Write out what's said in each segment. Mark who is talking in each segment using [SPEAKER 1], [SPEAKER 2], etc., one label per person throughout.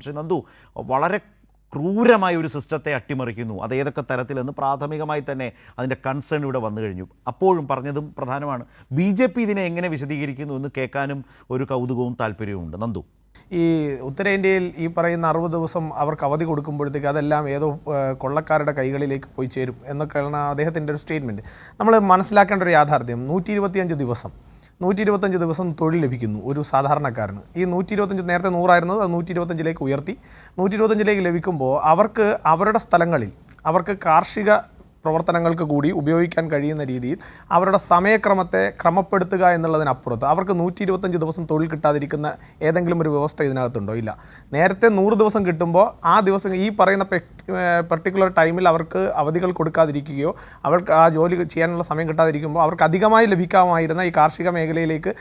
[SPEAKER 1] പക്ഷേ നന്ദു വളരെ ക്രൂരമായ ഒരു സിസ്റ്റത്തെ അട്ടിമറിക്കുന്നു. അത് ഏതൊക്കെ തരത്തിലെന്ന് പ്രാഥമികമായി തന്നെ അതിൻ്റെ കൺസേൺ ഇവിടെ വന്നു കഴിഞ്ഞു. അപ്പോഴും പറഞ്ഞതും പ്രധാനമാണ്. BJP ഇതിനെ എങ്ങനെ വിശദീകരിക്കുന്നു എന്ന് കേൾക്കാനും ഒരു കൗതുകവും താല്പര്യവുമുണ്ട്. നന്ദു,
[SPEAKER 2] ഈ ഉത്തരേന്ത്യയിൽ ഈ പറയുന്ന 60 ദിവസം അവർക്ക് അവധി കൊടുക്കുമ്പോഴത്തേക്ക് അതെല്ലാം ഏതോ കൊള്ളക്കാരുടെ കൈകളിലേക്ക് പോയി ചേരും എന്നൊക്കെയാണ് അദ്ദേഹത്തിൻ്റെ ഒരു സ്റ്റേറ്റ്മെൻറ്റ്. നമ്മൾ മനസ്സിലാക്കേണ്ട ഒരു യാഥാർത്ഥ്യം, 125 ദിവസം തൊഴിൽ ലഭിക്കുന്നു ഒരു സാധാരണക്കാരന്. ഈ 125 നേരത്തെ 100 ആയിരുന്നത് അത് 125 ഉയർത്തി. 125 ലഭിക്കുമ്പോൾ അവർക്ക് അവരുടെ സ്ഥലങ്ങളിൽ അവർക്ക് കാർഷിക പ്രവർത്തനങ്ങൾക്ക് കൂടി ഉപയോഗിക്കാൻ കഴിയുന്ന രീതിയിൽ അവരുടെ സമയക്രമത്തെ ക്രമപ്പെടുത്തുക എന്നുള്ളതിനപ്പുറത്ത് അവർക്ക് 125 ദിവസം തൊഴിൽ കിട്ടാതിരിക്കുന്ന ഏതെങ്കിലും ഒരു വ്യവസ്ഥ ഇതിനകത്തുണ്ടോ? ഇല്ല. നേരത്തെ 100 ദിവസം കിട്ടുമ്പോൾ ആ ദിവസം ഈ പറയുന്ന പെർട്ടിക്കുലർ ടൈമിൽ അവർക്ക് അവധികൾ കൊടുക്കാതിരിക്കുകയോ അവർക്ക് ആ ജോലി ചെയ്യാനുള്ള സമയം കിട്ടാതിരിക്കുമ്പോൾ അവർക്ക് അധികമായി ലഭിക്കാമായിരുന്ന ഈ കാർഷിക മേഖലയിലേക്ക്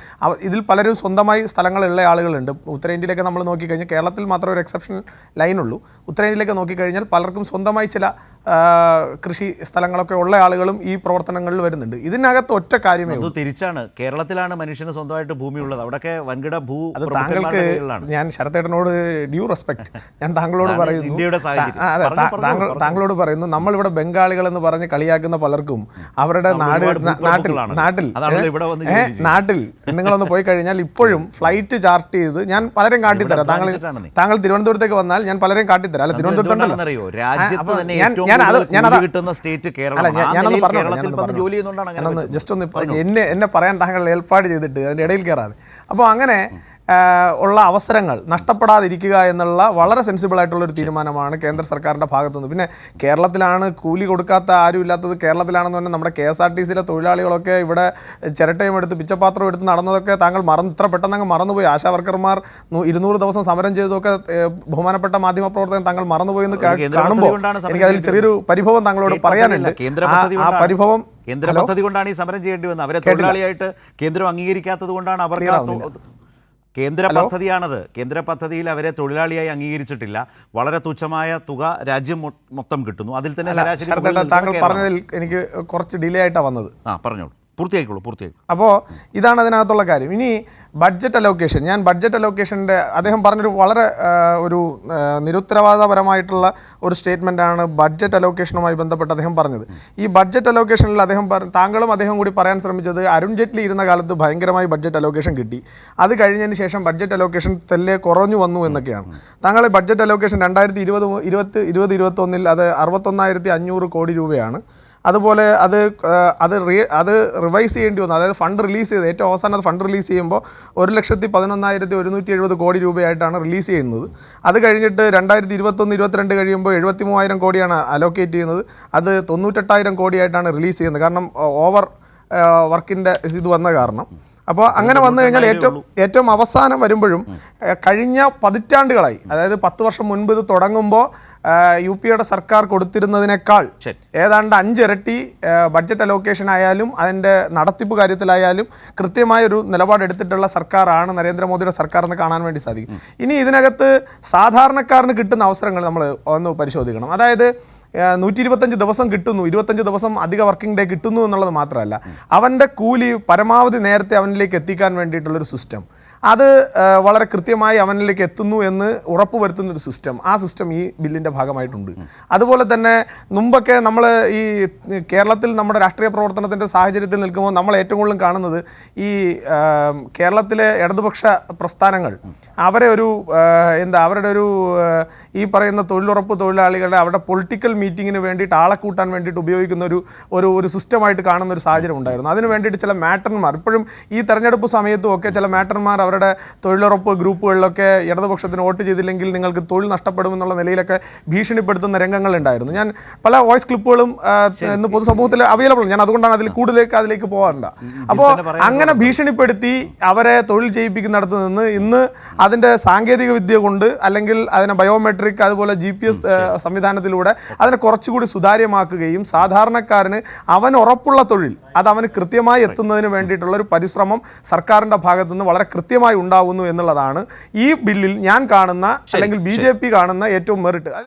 [SPEAKER 2] ഇതിൽ പലരും സ്വന്തമായി സ്ഥലങ്ങളുള്ള ആളുകളുണ്ട്. ഉത്തരേന്ത്യയിലേക്ക് നമ്മൾ നോക്കിക്കഴിഞ്ഞാൽ കേരളത്തിൽ മാത്രം ഒരു എക്സെപ്ഷൻ ലൈനുള്ളൂ. ഉത്തരേന്ത്യയിലേക്ക് നോക്കിക്കഴിഞ്ഞാൽ പലർക്കും സ്വന്തമായി ചില കൃഷി സ്ഥലങ്ങളൊക്കെ ഉള്ള ആളുകളും ഈ പ്രവർത്തനങ്ങളിൽ വരുന്നുണ്ട്. ഇതിനകത്ത് ഒറ്റ കാര്യമേ ഉള്ളൂ.
[SPEAKER 1] തിരിച്ചാണ്, കേരളത്തിലാണ് മനുഷ്യന് സ്വന്തമായിട്ട് ഭൂമിയുള്ളത്. അവിടെയൊക്കെ വൻകിട
[SPEAKER 2] അത് താങ്കൾക്ക്, ഞാൻ ശരത്തേട്ടനോട് ഡ്യൂ റെസ്പെക്ട്, ഞാൻ താങ്കളോട് പറയുന്നു, താങ്കളോട് പറയുന്നു, നമ്മളിവിടെ ബംഗാളികൾ എന്ന് പറഞ്ഞ് കളിയാക്കുന്ന പലർക്കും അവരുടെ നാട്ടിൽ നിങ്ങളൊന്ന് പോയി കഴിഞ്ഞാൽ ഇപ്പോഴും ഫ്ലൈറ്റ് ചാർട്ട് ചെയ്ത് ഞാൻ പലരെയും കാട്ടിത്തരാം. താങ്കൾ തിരുവനന്തപുരത്തേക്ക് വന്നാൽ ഞാൻ പലരെയും കാട്ടിത്തരാം. അല്ല, തിരുവനന്തപുരത്തുണ്ടല്ലോ, എന്നെ പറയാൻ താങ്കൾ ഏർപ്പാട് ചെയ്തിട്ട് അതിൻ്റെ ഇടയിൽ കയറാതെ. അപ്പോൾ അങ്ങനെ ഉള്ള അവസരങ്ങൾ നഷ്ടപ്പെടാതിരിക്കുക എന്നുള്ള വളരെ സെൻസിബിൾ ആയിട്ടുള്ളൊരു തീരുമാനമാണ് കേന്ദ്ര സർക്കാരിൻ്റെ ഭാഗത്തുനിന്ന്. പിന്നെ കേരളത്തിലാണ് കൂലി കൊടുക്കാത്ത ആരും ഇല്ലാത്തത്, കേരളത്തിലാണെന്ന് പറഞ്ഞാൽ നമ്മുടെ KSRTCയിലെ തൊഴിലാളികളൊക്കെ ഇവിടെ ചിരട്ടയും എടുത്ത് പിച്ചപാത്രം എടുത്ത് നടന്നതൊക്കെ താങ്കൾ ഇത്ര പെട്ടെന്ന് അങ്ങ് മറന്നുപോയി. ആശാ വർക്കർമാർ 200 ദിവസം സമരം ചെയ്തതൊക്കെ ബഹുമാനപ്പെട്ട മാധ്യമപ്രവർത്തകൻ താങ്കൾ മറന്നുപോയി എന്ന് കാണുമ്പോൾ എനിക്ക് അതിൽ ചെറിയൊരു പരിഭവം താങ്കളോട് പറയാനുണ്ട്. ആ പരിഭവം
[SPEAKER 1] കേന്ദ്ര പദ്ധതി കൊണ്ടാണ് ഈ സമരം ചെയ്യേണ്ടി വന്നത്. അവരെ തൊഴിലാളിയായിട്ട് കേന്ദ്രം അംഗീകരിക്കാത്തത് കൊണ്ടാണ് അവർ കേന്ദ്ര പദ്ധതിയാണത്. കേന്ദ്ര പദ്ധതിയിൽ അവരെ തൊഴിലാളിയായി അംഗീകരിച്ചിട്ടില്ല. വളരെ തുച്ഛമായ തുക രാജ്യം മൊത്തം കിട്ടുന്നു. അതിൽ തന്നെ ശരാശരി
[SPEAKER 2] താങ്കൾ പറഞ്ഞതിൽ എനിക്ക് കുറച്ച് ഡിലേ ആയിട്ടാണ് വന്നത്.
[SPEAKER 1] പറഞ്ഞോളൂ, പൂർത്തിയായിക്കോളൂ.
[SPEAKER 2] അപ്പോൾ ഇതാണ് അതിനകത്തുള്ള കാര്യം. ഇനി ബഡ്ജറ്റ് അലോക്കേഷൻ, ഞാൻ ബഡ്ജറ്റ് അലോക്കേഷൻ്റെ അദ്ദേഹം പറഞ്ഞൊരു വളരെ ഒരു നിരുത്തരവാദപരമായിട്ടുള്ള ഒരു സ്റ്റേറ്റ്മെൻറ്റാണ് ബഡ്ജറ്റ് അലോക്കേഷനുമായി ബന്ധപ്പെട്ട് അദ്ദേഹം പറഞ്ഞത്. ഈ ബഡ്ജറ്റ് അലോക്കേഷനിൽ താങ്കളും അദ്ദേഹം കൂടി പറയാൻ ശ്രമിച്ചത് അരുൺ ജെയ്റ്റ്ലി ഇരുന്ന കാലത്ത് ഭയങ്കരമായി ബഡ്ജറ്റ് അലോക്കേഷൻ കിട്ടി, അത് കഴിഞ്ഞതിന് ശേഷം ബഡ്ജറ്റ് അലോക്കേഷൻ തെല്ലെ കുറഞ്ഞു വന്നു എന്നൊക്കെയാണ്. താങ്കൾ ബഡ്ജറ്റ് അലോക്കേഷൻ 2020-21 അത് 61,500 കോടി രൂപയാണ്. അതുപോലെ അത് റിവൈസ് ചെയ്യേണ്ടി വന്നു. അതായത് ഫണ്ട് റിലീസ് ചെയ്ത് ഏറ്റവും അവസാനം അത് ഫണ്ട് റിലീസ് ചെയ്യുമ്പോൾ 1,11,170 കോടി രൂപയായിട്ടാണ് റിലീസ് ചെയ്യുന്നത്. അത് കഴിഞ്ഞിട്ട് 2021-22 കഴിയുമ്പോൾ 73,000 കോടിയാണ് അലോക്കേറ്റ് ചെയ്യുന്നത്. അത് 98,000 കോടിയായിട്ടാണ് റിലീസ് ചെയ്യുന്നത്. കാരണം ഓവർ വർക്കിൻ്റെ ഇത് വന്ന കാരണം. അപ്പോൾ അങ്ങനെ വന്നു കഴിഞ്ഞാൽ ഏറ്റവും അവസാനം വരുമ്പോഴും കഴിഞ്ഞ പതിറ്റാണ്ടുകളായി, അതായത് 10 വർഷം മുൻപ് ഇത് തുടങ്ങുമ്പോൾ UPയുടെ സർക്കാർ കൊടുത്തിരുന്നതിനേക്കാൾ ഏതാണ്ട് 5 ഇരട്ടി ബഡ്ജറ്റ് അലോക്കേഷൻ ആയാലും അതിൻ്റെ നടത്തിപ്പ് കാര്യത്തിലായാലും കൃത്യമായൊരു നിലപാടെടുത്തിട്ടുള്ള സർക്കാരാണ് നരേന്ദ്രമോദിയുടെ സർക്കാർ എന്ന് കാണാൻ വേണ്ടി സാധിക്കും. ഇനി ഇതിനകത്ത് സാധാരണക്കാരന് കിട്ടുന്ന അവസരങ്ങൾ നമ്മൾ ഒന്ന് പരിശോധിക്കണം. അതായത് 125 ദിവസം കിട്ടുന്നു, 25 ദിവസം അധിക വർക്കിംഗ് ഡേ കിട്ടുന്നു എന്നുള്ളത് മാത്രമല്ല, അവൻ്റെ കൂലി പരമാവധി നേരത്തെ അവനിലേക്ക് എത്തിക്കാൻ വേണ്ടിയിട്ടുള്ളൊരു സിസ്റ്റം, അത് വളരെ കൃത്യമായി അവനിലേക്ക് എത്തുന്നു എന്ന് ഉറപ്പുവരുത്തുന്നൊരു സിസ്റ്റം, ആ സിസ്റ്റം ഈ ബില്ലിൻ്റെ ഭാഗമായിട്ടുണ്ട്. അതുപോലെ തന്നെ മുമ്പൊക്കെ നമ്മൾ ഈ കേരളത്തിൽ നമ്മുടെ രാഷ്ട്രീയ പ്രവർത്തനത്തിൻ്റെ സാഹചര്യത്തിൽ നിൽക്കുമ്പോൾ നമ്മൾ ഏറ്റവും കൂടുതൽ കാണുന്നത് ഈ കേരളത്തിലെ ഇടതുപക്ഷ പ്രസ്ഥാനങ്ങൾ അവരുടെ ഒരു ഈ പറയുന്ന തൊഴിലുറപ്പ് തൊഴിലാളികളുടെ അവരുടെ പൊളിറ്റിക്കൽ മീറ്റിങ്ങിന് വേണ്ടിയിട്ട് ആളെ കൂട്ടാൻ വേണ്ടിയിട്ട് ഉപയോഗിക്കുന്ന ഒരു സിസ്റ്റമായിട്ട് കാണുന്ന ഒരു സാഹചര്യം ഉണ്ടായിരുന്നു. അതിന് വേണ്ടിയിട്ട് ചില മാറ്റർമാർ ഇപ്പോഴും ഈ തെരഞ്ഞെടുപ്പ് സമയത്തും ഒക്കെ ചില മാറ്റർമാർ അവരുടെ തൊഴിലുറപ്പ് ഗ്രൂപ്പുകളിലൊക്കെ ഇടതുപക്ഷത്തിന് വോട്ട് ചെയ്തില്ലെങ്കിൽ നിങ്ങൾക്ക് തൊഴിൽ നഷ്ടപ്പെടുമെന്നുള്ള നിലയിലൊക്കെ ഭീഷണിപ്പെടുത്തുന്ന രംഗങ്ങളുണ്ടായിരുന്നു. ഞാൻ പല വോയിസ് ക്ലിപ്പുകളും ഇന്ന് പൊതുസമൂഹത്തിൽ അവൈലബിൾ, ഞാൻ അതുകൊണ്ടാണ് അതിലേക്ക് പോകാറുണ്ട്. അപ്പോൾ അങ്ങനെ ഭീഷണിപ്പെടുത്തി അവരെ തൊഴിൽ ചെയ്യിപ്പിക്കുന്നിടത്ത് നിന്ന് ഇന്ന് അതിൻ്റെ സാങ്കേതിക വിദ്യ കൊണ്ട് അല്ലെങ്കിൽ അതിനെ ബയോമെട്രിക് അതുപോലെ GPS സംവിധാനത്തിലൂടെ അതിനെ കുറച്ചുകൂടി സുതാര്യമാക്കുകയും സാധാരണക്കാരന് അവൻ ഉറപ്പുള്ള തൊഴിൽ അത് അവന് കൃത്യമായി എത്തുന്നതിന് വേണ്ടിയിട്ടുള്ള ഒരു പരിശ്രമം സർക്കാരിൻ്റെ ഭാഗത്തുനിന്ന് വളരെ കൃത്യമായി ഉണ്ടാവുന്നു എന്നുള്ളതാണ് ഈ ബില്ലിൽ ഞാൻ കാണുന്ന അല്ലെങ്കിൽ BJP കാണുന്ന ഏറ്റവും മെറിറ്റ്.